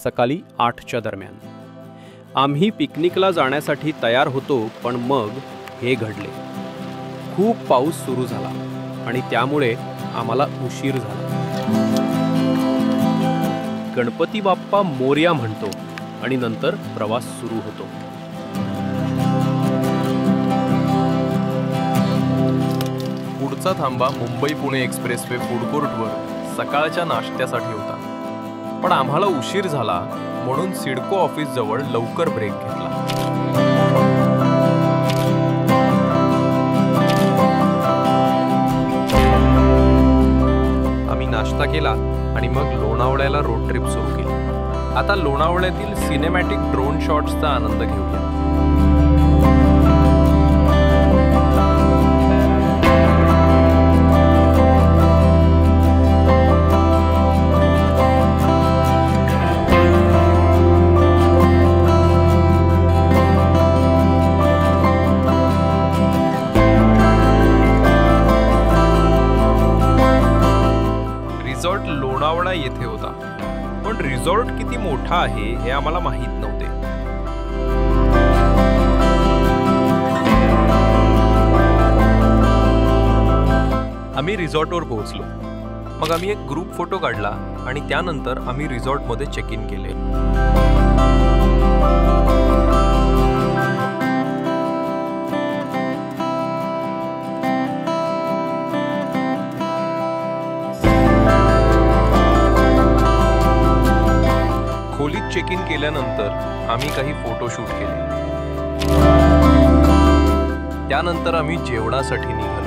सकाळी 8च्या दरम्यान. आम्ही पिकनिकला जाण्यासाठी तयार होतो, पण मग हे घडले. खूप पाऊस सुरू झाला आणि त्यामुळे आम्हाला उशीर झाला. गणपती बाप्पा मोरया म्हणतो आणि नंतर प्रवास सुरू होतो. पुढचा थांबा मुंबई पुणे एक्सप्रेसवे फूड कोर्टवर सकाळच्या नाश्त्यासाठी होता. पण आम्हाला उशीर झाला म्हणून सिडको ऑफिस जवळ लवकर ब्रेक घेतला. आम्ही नाश्ता केला आणि मग लोणावळ्याला रोड ट्रिप सुरू केली. आता लोणावळ्यातील सिनेमॅटिक ड्रोन शॉट्सचा आनंद घेऊया. रिसॉर्ट लोणावळा येथे होता, पण रिसॉर्ट किती मोठा आहे हे आम्हाला माहीत नव्हते. आम्ही रिसॉर्टवर पोहोचलो. मग आम्ही एक ग्रुप फोटो काढला आणि त्यानंतर आम्ही रिसॉर्टमध्ये चेक इन केले. खोलीत चेक इन केल्यानंतर आम्ही काही फोटोशूट केले. त्यानंतर आम्ही जेवणासाठी निघालो.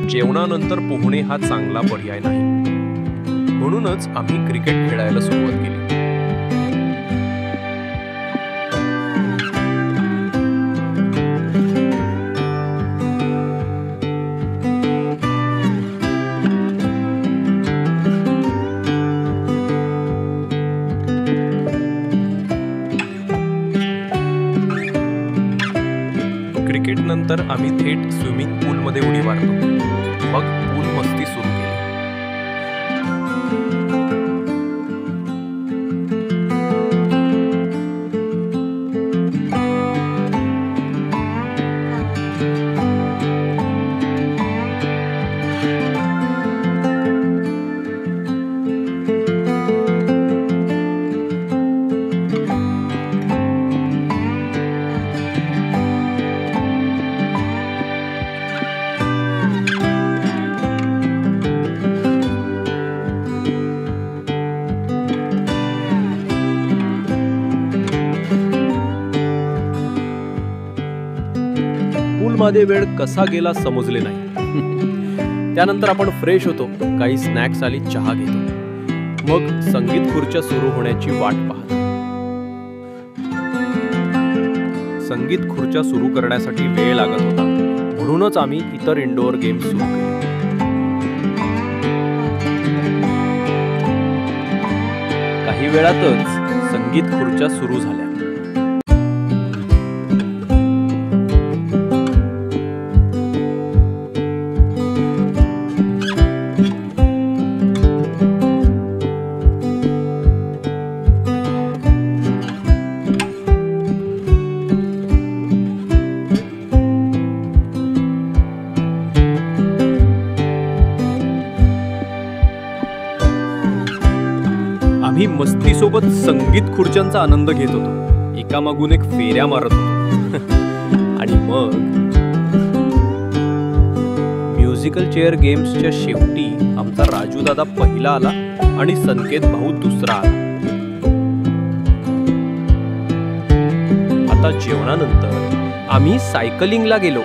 जेवणानंतर पोहणे हा चांगला पर्याय नाही, म्हणूनच आम्ही क्रिकेट खेळायला सुरुवात केली. क्रिकेट नंतर आम्ही थेट स्विमिंग पूलमध्ये उडी मारतो. मग पूल मस्ती सुरू केली. मध्ये वेळ कसा गेला समजले नाही. त्यानंतर आपण फ्रेश होतो, काही स्नॅक्स आणि चहा घेतो. मग संगीत खुर्च्या सुरू होण्याची वाट पाहतो. संगीत खुर्च्या सुरू करण्यासाठी वेळ लागत होता, म्हणूनच आम्ही इतर इंडोअर गेम्स सुरू केले. काही वेळातच संगीत खुर्च्या सुरू झाल्या. आम्ही मस्तीसोबत संगीत खुर्च्यांचा आनंद घेत होतो, एकामागून एक फेऱ्या मारत होतो. आणि मग म्युझिकल चेअर गेम्सच्या शेवटी आमचा राजू दादा पहिला आला आणि संकेत भाऊ दुसरा आला. आता जेवणानंतर आम्ही सायकलिंगला गेलो.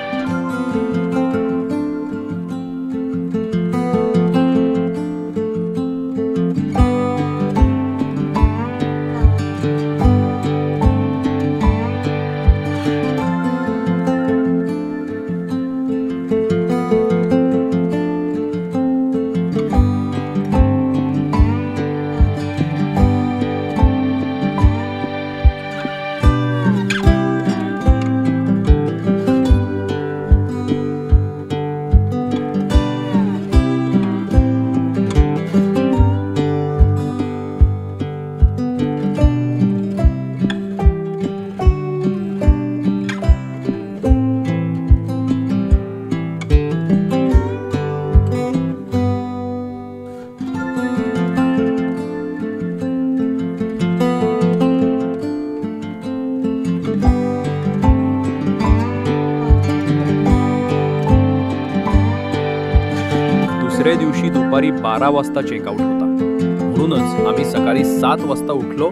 दुसऱ्या दिवशी दुपारी 12 वाजता चेकआउट होता. म्हणूनच आम्ही सकाळी 7 वाजता उठलो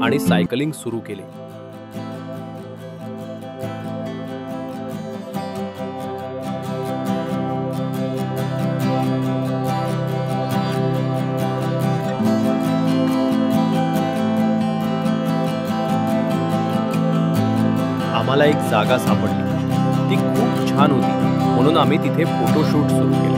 आणि सायकलिंग सुरू केली. आम्हाला एक जागा सापडली. ती खूप छान होती, म्हणून आम्ही तिथे फोटोशूट सुरू केलं.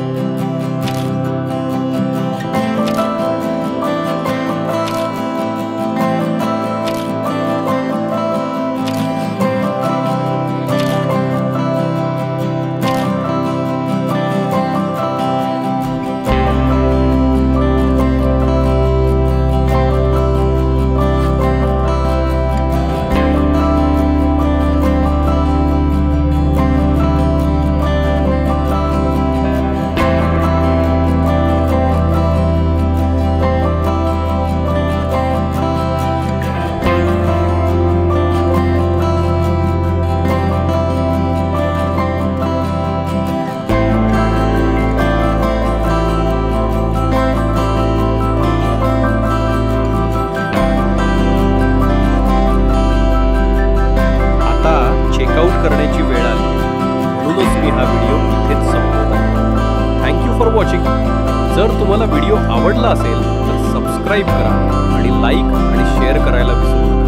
करण्याची वेळ आली, म्हणूनच मी हा व्हिडिओ इथेच संपवतो. Thank you for watching. जर तुम्हाला व्हिडिओ आवडला असेल तर सबस्क्राईब करा आणि लाईक आणि शेअर करायला विसरू नका.